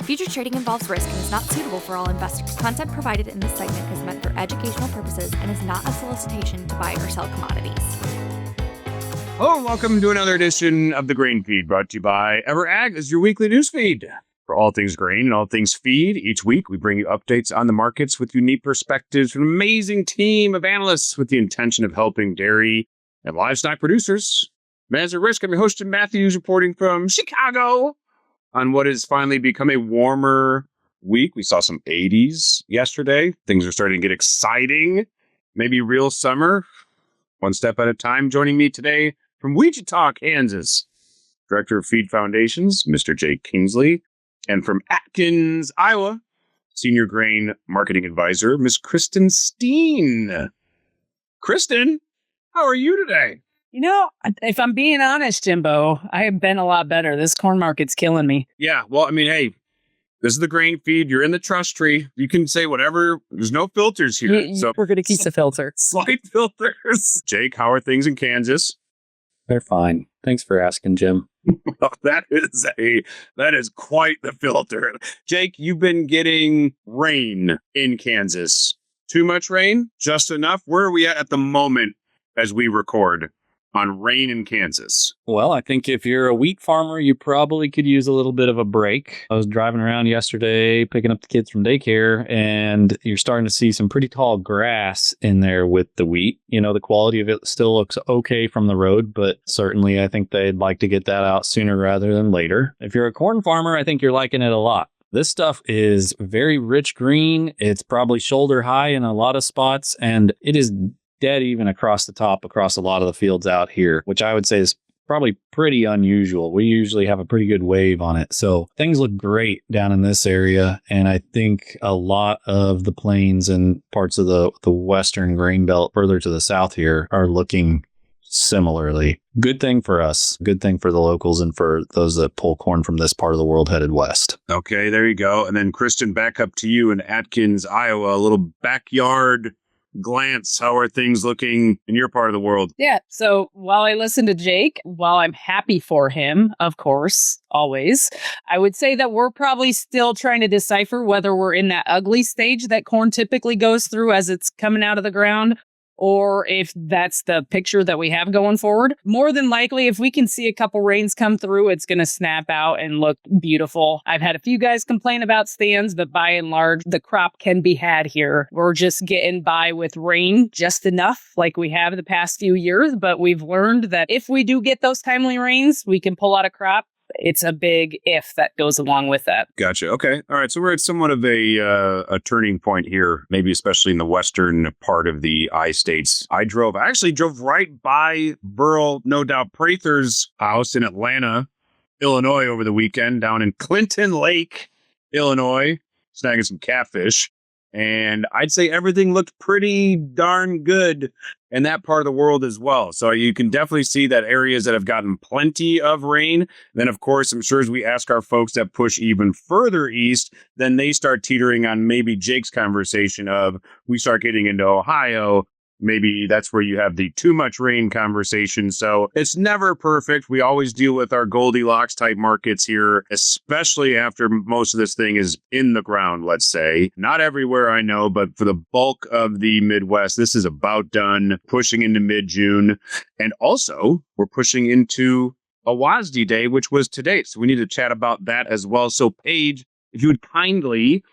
Futures trading involves risk and is not suitable for all investors. Content provided in this segment is meant for educational purposes and is not a solicitation to buy or sell commodities. Hello and welcome to another edition of the Grain Feed, brought to you by EverAg as your weekly news feed. For all things grain and all things feed, each week we bring you updates on the markets with unique perspectives from an amazing team of analysts with the intention of helping dairy and livestock producers. Manage at Risk, I'm your host, Jim Matthews, reporting from Chicago on what has finally become a warmer week. We saw some 80s yesterday. Things are starting to get exciting. Maybe real summer. One step at a time. Joining me today from Wichita, Kansas, Director of Feed Foundations, Mr. Jake Kingsley. And from Atkins, Iowa, Senior Grain Marketing Advisor, Ms. Kristen Steen. Kristen, how are you today? You know, if I'm being honest, Jimbo, I have been a lot better. This corn market's killing me. Yeah, well, I mean, hey, this is the Grain Feed. You're in the trust tree. You can say whatever. There's no filters here. So we're going to keep the filter. Slight filters. Jake, how are things in Kansas? They're fine. Thanks for asking, Jim. Well, that is quite the filter. Jake, you've been getting rain in Kansas. Too much rain? Just enough? Where are we at the moment as we record on rain in Kansas? Well, I think if you're a wheat farmer, you probably could use a little bit of a break. I was driving around yesterday, picking up the kids from daycare, and you're starting to see some pretty tall grass in there with the wheat. You know, the quality of it still looks okay from the road, but certainly I think they'd like to get that out sooner rather than later. If you're a corn farmer, I think you're liking it a lot. This stuff is very rich green. It's probably shoulder high in a lot of spots, and it is dead even across the top, across a lot of the fields out here, which I would say is probably pretty unusual. We usually have a pretty good wave on it. So things look great down in this area. And I think a lot of the plains and parts of the western grain belt further to the south here are looking similarly. Good thing for us. Good thing for the locals and for those that pull corn from this part of the world headed west. Okay, there you go. And then Kristen, back up to you in Atkins, Iowa, a little backyard glance. How are things looking in your part of the world? Yeah. So while I listen to Jake, while I'm happy for him, of course, always, I would say that we're probably still trying to decipher whether we're in that ugly stage that corn typically goes through as it's coming out of the ground, or if that's the picture that we have going forward. More than likely, if we can see a couple rains come through, it's going to snap out and look beautiful. I've had a few guys complain about stands, but by and large, the crop can be had here. We're just getting by with rain just enough like we have the past few years, but we've learned that if we do get those timely rains, we can pull out a crop. It's a big if that goes along with that. Gotcha. Okay. All right. So we're at somewhat of a turning point here, maybe especially in the western part of the I-states. I actually drove right by Burl, no doubt, Prather's house in Atlanta, Illinois over the weekend, down in Clinton Lake, Illinois, snagging some catfish. And I'd say everything looked pretty darn good in that part of the world as well. So you can definitely see that areas that have gotten plenty of rain. Then, of course, I'm sure as we ask our folks that push even further east, then they start teetering on maybe Jake's conversation of we start getting into Ohio. Maybe that's where you have the too much rain conversation. So it's never perfect. We always deal with our Goldilocks type markets here, especially after most of this thing is in the ground, let's say. Not everywhere, I know, but for the bulk of the Midwest, this is about done, pushing into mid-June. And also, we're pushing into a WASDE day, which was today. So we need to chat about that as well. So Paige, if you would kindly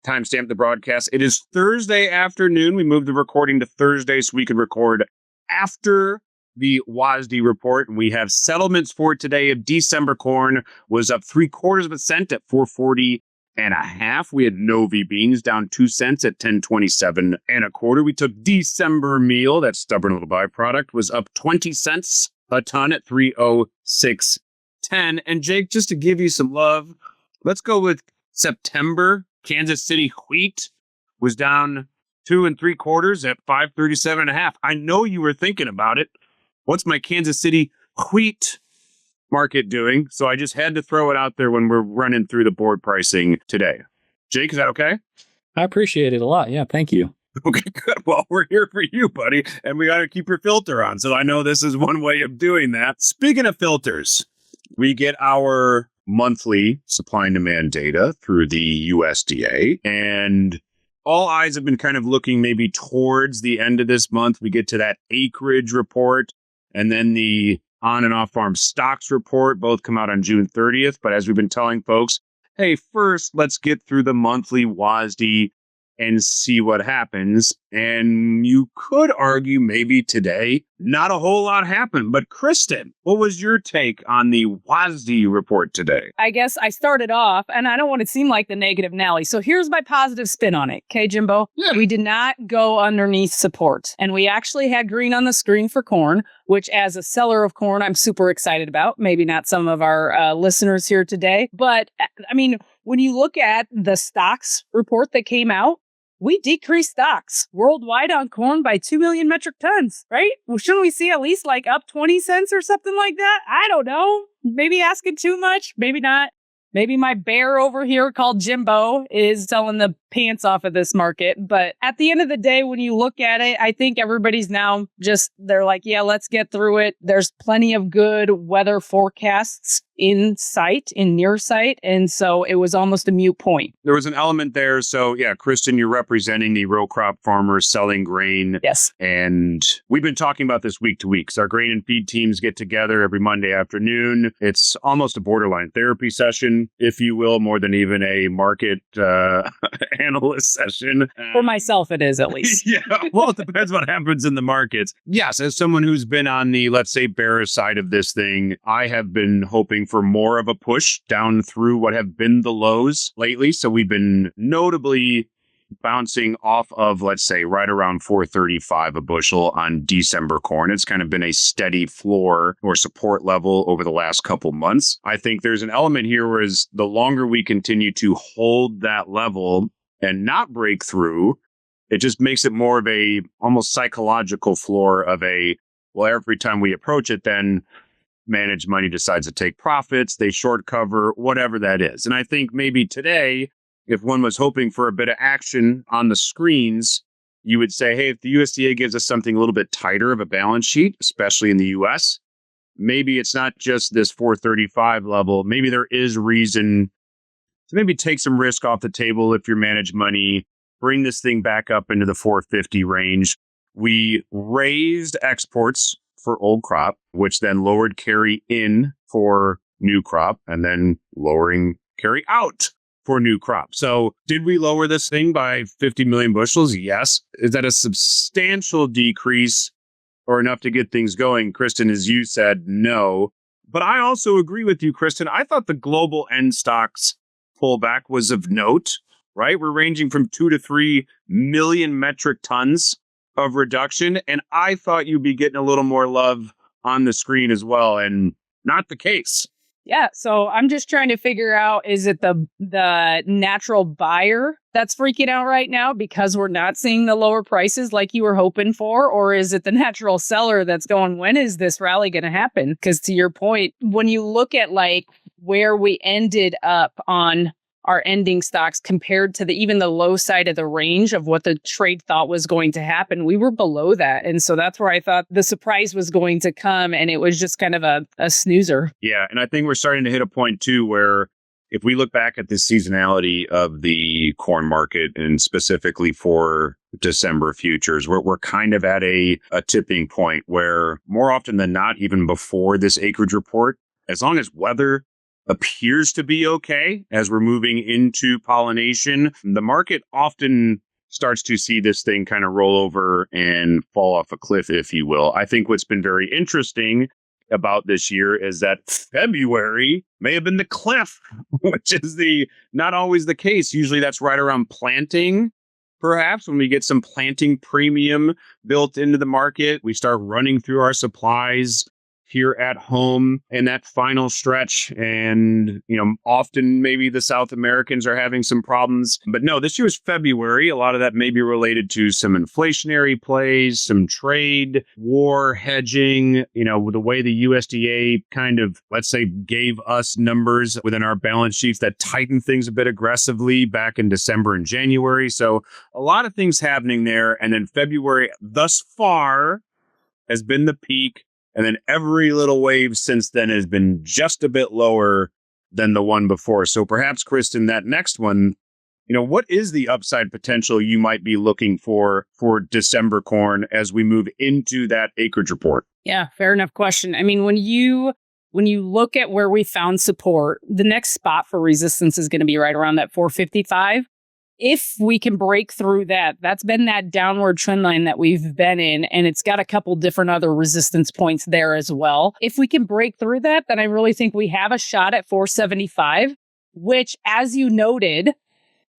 timestamp the broadcast. It is Thursday afternoon. We moved the recording to Thursday so we could record after the WASDE report. And we have settlements for today of December corn was up 0.75 cents at 440.5. We had Novi beans down 2 cents at 10.27 1/4. We took December meal, that stubborn little byproduct, was up 20 cents a ton at 306.10. And Jake, just to give you some love, let's go with September. Kansas City wheat was down 2 3/4 at 537.5. I know you were thinking about it. What's my Kansas City wheat market doing? So I just had to throw it out there when we're running through the board pricing today. Jake, is that okay? I appreciate it a lot. Yeah, thank you. Okay, good. Well, we're here for you, buddy, and we got to keep your filter on. So I know this is one way of doing that. Speaking of filters, we get our monthly supply and demand data through the USDA. And all eyes have been kind of looking maybe towards the end of this month. We get to that acreage report and then the on and off farm stocks report. Both come out on June 30th. But as we've been telling folks, hey, first, let's get through the monthly WASDE and see what happens. And you could argue maybe today, not a whole lot happened. But Kristen, what was your take on the WASDE report today? I guess I started off, and I don't want to seem like the negative Nelly. So here's my positive spin on it. Okay, Jimbo? Yeah. We did not go underneath support. And we actually had green on the screen for corn, which as a seller of corn, I'm super excited about. Maybe not some of our listeners here today. But I mean, when you look at the stocks report that came out, we decreased stocks worldwide on corn by 2 million metric tons, right? Well, shouldn't we see at least like up 20 cents or something like that? I don't know. Maybe asking too much. Maybe not. Maybe my bear over here called Jimbo is selling the pants off of this market. But at the end of the day, when you look at it, I think everybody's now they're like, yeah, let's get through it. There's plenty of good weather forecasts in near sight. And so it was almost a moot point. There was an element there. So yeah, Kristen, you're representing the row crop farmers selling grain. Yes. And we've been talking about this week to week. So our grain and feed teams get together every Monday afternoon. It's almost a borderline therapy session, if you will, more than even a market analyst session. For myself, it is at least. Yeah. Well, it depends what happens in the markets. Yes. As someone who's been on the, let's say, bearish side of this thing, I have been hoping for more of a push down through what have been the lows lately. So we've been notably bouncing off of, let's say, right around 435 a bushel on December corn. It's kind of been a steady floor or support level over the last couple months. I think there's an element here whereas the longer we continue to hold that level and not break through, it just makes it more of a almost psychological floor of well, every time we approach it, then managed money decides to take profits, they short cover, whatever that is. And I think maybe today, if one was hoping for a bit of action on the screens, you would say, hey, if the USDA gives us something a little bit tighter of a balance sheet, especially in the US, maybe it's not just this 435 level. Maybe there is reason to maybe take some risk off the table if you're managed money, bring this thing back up into the 450 range. We raised exports for old crop, which then lowered carry in for new crop and then lowering carry out for new crop. So did we lower this thing by 50 million bushels? Yes. Is that a substantial decrease or enough to get things going? Kristen, as you said, no. But I also agree with you, Kristen. I thought the global end stocks pullback was of note, right? We're ranging from 2 to 3 million metric tons of reduction. And I thought you'd be getting a little more love on the screen as well. And not the case. Yeah. So I'm just trying to figure out, is it the natural buyer that's freaking out right now because we're not seeing the lower prices like you were hoping for? Or is it the natural seller that's going, when is this rally going to happen? Because to your point, when you look at like where we ended up on our ending stocks compared to even the low side of the range of what the trade thought was going to happen, we were below that. And so that's where I thought the surprise was going to come. And it was just kind of a snoozer. Yeah. And I think we're starting to hit a point too, where if we look back at the seasonality of the corn market and specifically for December futures, we're kind of at a tipping point where more often than not, even before this acreage report, as long as weather appears to be okay as we're moving into pollination, the market often starts to see this thing kind of roll over and fall off a cliff, if you will. I think what's been very interesting about this year is that February may have been the cliff, which is not always the case. Usually that's right around planting. Perhaps when we get some planting premium built into the market, we start running through our supplies here at home in that final stretch. And, often maybe the South Americans are having some problems. But no, this year was February. A lot of that may be related to some inflationary plays, some trade, war hedging, the way the USDA kind of, let's say, gave us numbers within our balance sheets that tightened things a bit aggressively back in December and January. So a lot of things happening there. And then February thus far has been the peak. And then every little wave since then has been just a bit lower than the one before. So perhaps, Kristen, that next one, what is the upside potential you might be looking for December corn as we move into that acreage report? Yeah, fair enough question. I mean, when you look at where we found support, the next spot for resistance is going to be right around that 455. If we can break through that, that's been that downward trend line that we've been in, and it's got a couple different other resistance points there as well. If we can break through that, then I really think we have a shot at 475, which, as you noted,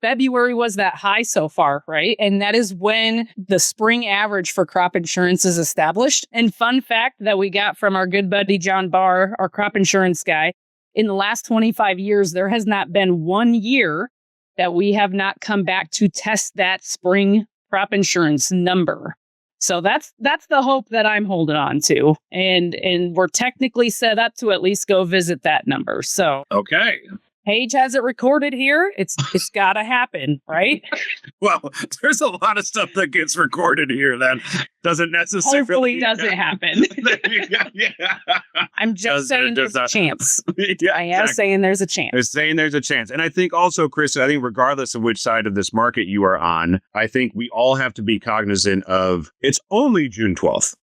February was that high so far, right? And that is when the spring average for crop insurance is established. And fun fact that we got from our good buddy John Barr, our crop insurance guy, in the last 25 years, there has not been 1 year that we have not come back to test that spring crop insurance number. So that's the hope that I'm holding on to. And we're technically set up to at least go visit that number. So okay. Paige has it recorded here. It's got to happen, right? Well, there's a lot of stuff that gets recorded here that doesn't necessarily... Hopefully doesn't happen. Yeah. I'm just saying there's a chance. Yeah, I am saying there's a chance. They're saying there's a chance. And I think also, Chris, regardless of which side of this market you are on, I think we all have to be cognizant of it's only June 12th.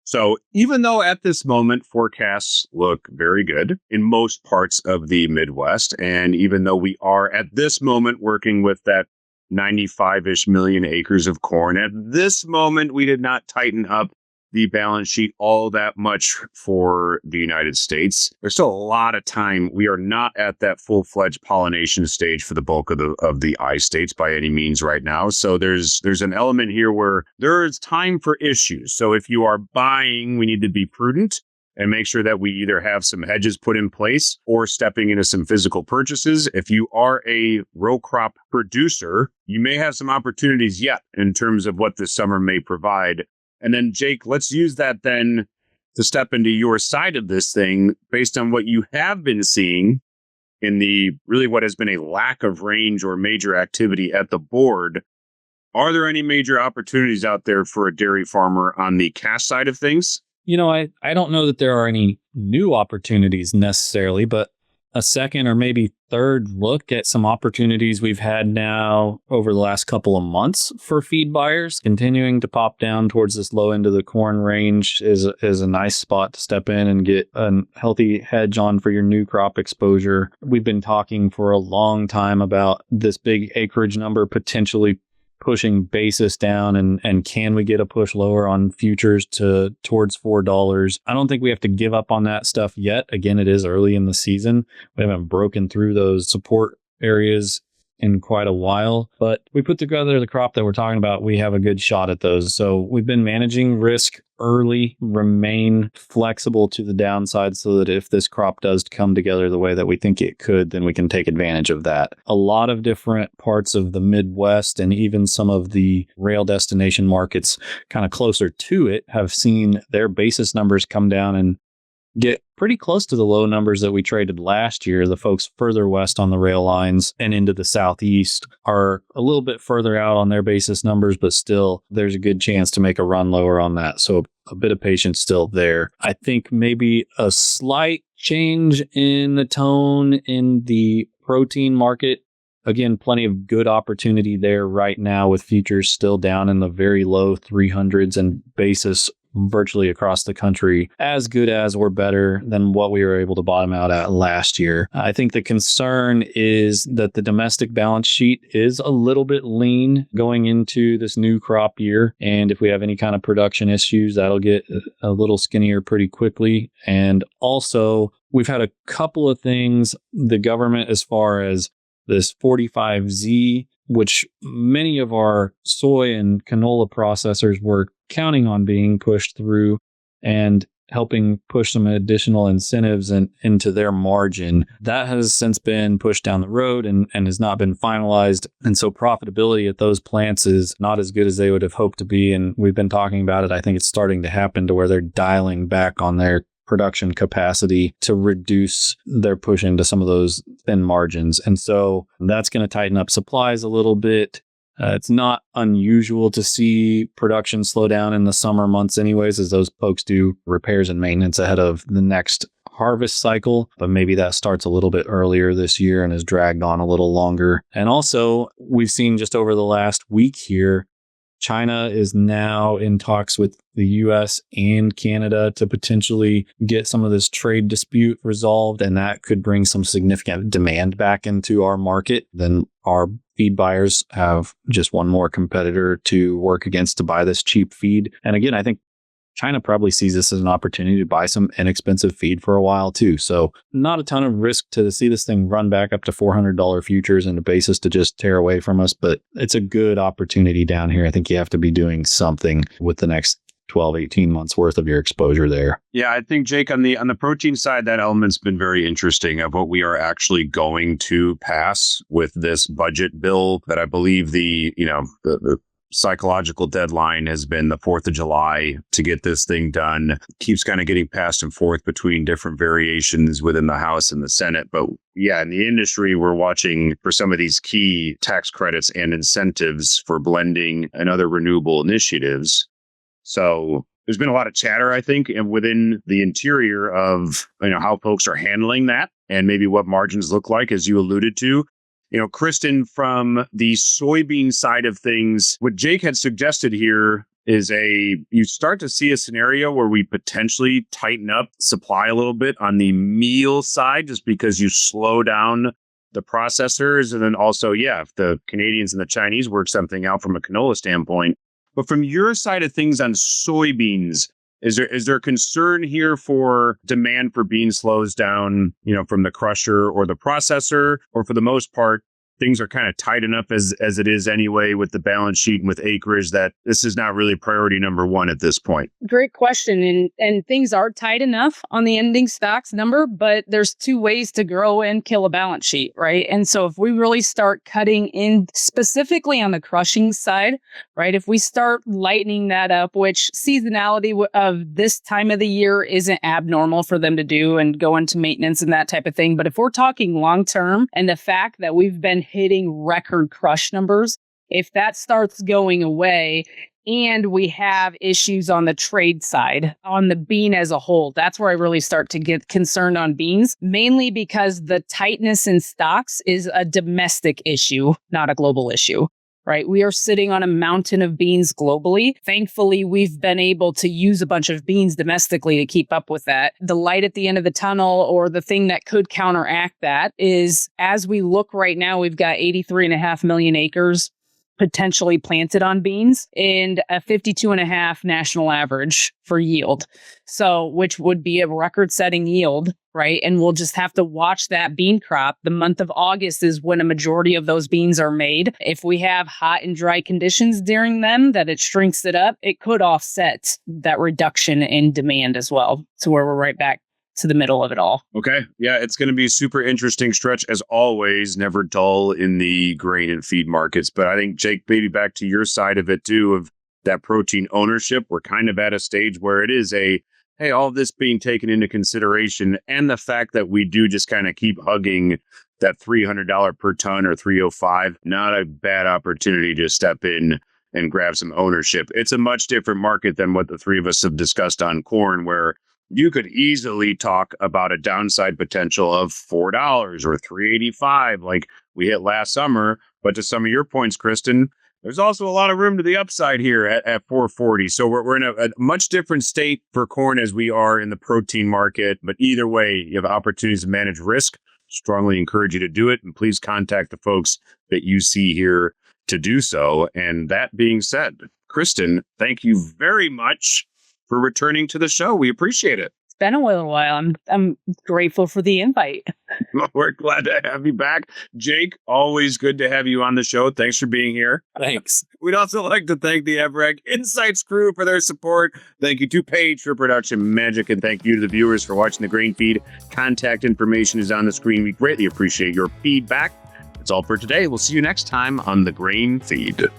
So even though at this moment forecasts look very good in most parts of the Midwest, and even though we are at this moment working with that 95-ish million acres of corn, at this moment we did not tighten up the balance sheet all that much for the United States. There's still a lot of time. We are not at that full-fledged pollination stage for the bulk of the I states by any means right now. So there's an element here where there is time for issues. So if you are buying, we need to be prudent and make sure that we either have some hedges put in place or stepping into some physical purchases. If you are a row crop producer, you may have some opportunities yet in terms of what this summer may provide. And then, Jake, let's use that then to step into your side of this thing based on what you have been seeing in the really what has been a lack of range or major activity at the board. Are there any major opportunities out there for a dairy farmer on the cash side of things? I don't know that there are any new opportunities necessarily, but a second or maybe third look at some opportunities we've had now over the last couple of months for feed buyers. Continuing to pop down towards this low end of the corn range is a nice spot to step in and get a healthy hedge on for your new crop exposure. We've been talking for a long time about this big acreage number potentially pushing basis down, and can we get a push lower on futures towards $4? I don't think we have to give up on that stuff yet. Again, it is early in the season. We haven't broken through those support areas in quite a while, but we put together the crop that we're talking about. We have a good shot at those. So we've been managing risk early, remain flexible to the downside so that if this crop does come together the way that we think it could, then we can take advantage of that. A lot of different parts of the Midwest and even some of the rail destination markets kind of closer to it have seen their basis numbers come down and get pretty close to the low numbers that we traded last year. The folks further west on the rail lines and into the southeast are a little bit further out on their basis numbers, but still there's a good chance to make a run lower on that. So a bit of patience still there. I think maybe a slight change in the tone in the protein market. Again, plenty of good opportunity there right now with futures still down in the very low 300s and basis virtually across the country as good as or better than what we were able to bottom out at last year. I think the concern is that the domestic balance sheet is a little bit lean going into this new crop year. And if we have any kind of production issues, that'll get a little skinnier pretty quickly. And also, we've had a couple of things, the government, as far as this 45Z, which many of our soy and canola processors were counting on being pushed through and helping push some additional incentives into their margin. That has since been pushed down the road and has not been finalized. And so profitability at those plants is not as good as they would have hoped to be. And we've been talking about it. I think it's starting to happen to where they're dialing back on their production capacity to reduce their push into some of those thin margins. And so that's going to tighten up supplies a little bit. It's not unusual to see production slow down in the summer months anyways, as those folks do repairs and maintenance ahead of the next harvest cycle, but maybe that starts a little bit earlier this year and is dragged on a little longer. And also, we've seen just over the last week here, China is now in talks with the US and Canada to potentially get some of this trade dispute resolved, and that could bring some significant demand back into our market. Then our feed buyers have just one more competitor to work against to buy this cheap feed. And again, I think China probably sees this as an opportunity to buy some inexpensive feed for a while too. So not a ton of risk to see this thing run back up to $400 futures and a basis to just tear away from us. But it's a good opportunity down here. I think you have to be doing something with the next 12, 18 months worth of your exposure there. Yeah, I think, Jake, on the protein side, that element's been very interesting of what we are actually going to pass with this budget bill that I believe the psychological deadline has been the 4th of July to get this thing done. Keeps kind of getting passed and forth between different variations within the House and the Senate. But yeah, in the industry, we're watching for some of these key tax credits and incentives for blending and other renewable initiatives. So there's been a lot of chatter, I think, and within the interior of how folks are handling that and maybe what margins look like, as you alluded to. Kristen, from the soybean side of things, what Jake had suggested here is you start to see a scenario where we potentially tighten up supply a little bit on the meal side, just because you slow down the processors. And then also, if the Canadians and the Chinese work something out from a canola standpoint. But from your side of things on soybeans, is there concern here for demand for beans slows down, from the crusher or the processor, or for the most part, things are kind of tight enough as it is anyway with the balance sheet and with acreage that this is not really priority number one at this point? Great question. And things are tight enough on the ending stocks number, but there's two ways to grow and kill a balance sheet, right? And so if we really start cutting in specifically on the crushing side, right? If we start lightening that up, which seasonality of this time of the year isn't abnormal for them to do and go into maintenance and that type of thing. But if we're talking long term and the fact that we've been hitting record crush numbers, if that starts going away and we have issues on the trade side, on the bean as a whole, that's where I really start to get concerned on beans, mainly because the tightness in stocks is a domestic issue, not a global issue. Right? We are sitting on a mountain of beans globally. Thankfully, we've been able to use a bunch of beans domestically to keep up with that. The light at the end of the tunnel, or the thing that could counteract that, is as we look right now, we've got 83.5 million acres potentially planted on beans and a 52.5 national average for yield. So, which would be a record-setting yield, right? And we'll just have to watch that bean crop. The month of August is when a majority of those beans are made. If we have hot and dry conditions during them, that it shrinks it up, it could offset that reduction in demand as well. So where we're right back to the middle of it all. Okay. Yeah, it's going to be a super interesting stretch as always, never dull in the grain and feed markets. But I think, Jake, maybe back to your side of it too, of that protein ownership, we're kind of at a stage where it is hey, all this being taken into consideration, and the fact that we do just kind of keep hugging that $300 per ton or $305, not a bad opportunity to step in and grab some ownership. It's a much different market than what the three of us have discussed on corn, where you could easily talk about a downside potential of $4 or $3.85 like we hit last summer. But to some of your points, Kristen, there's also a lot of room to the upside here at $4.40. So we're in a much different state for corn as we are in the protein market. But either way, you have opportunities to manage risk. Strongly encourage you to do it. And please contact the folks that you see here to do so. And that being said, Kristen, thank you very much for returning to the show. We appreciate it. It's been a little while. I'm grateful for the invite. Well, we're glad to have you back. Jake, always good to have you on the show. Thanks for being here. Thanks. We'd also like to thank the EVRAG Insights crew for their support. Thank you to Paige for production magic, and thank you to the viewers for watching the Grain Feed. Contact information is on the screen. We greatly appreciate your feedback. That's all for today. We'll see you next time on the Grain Feed.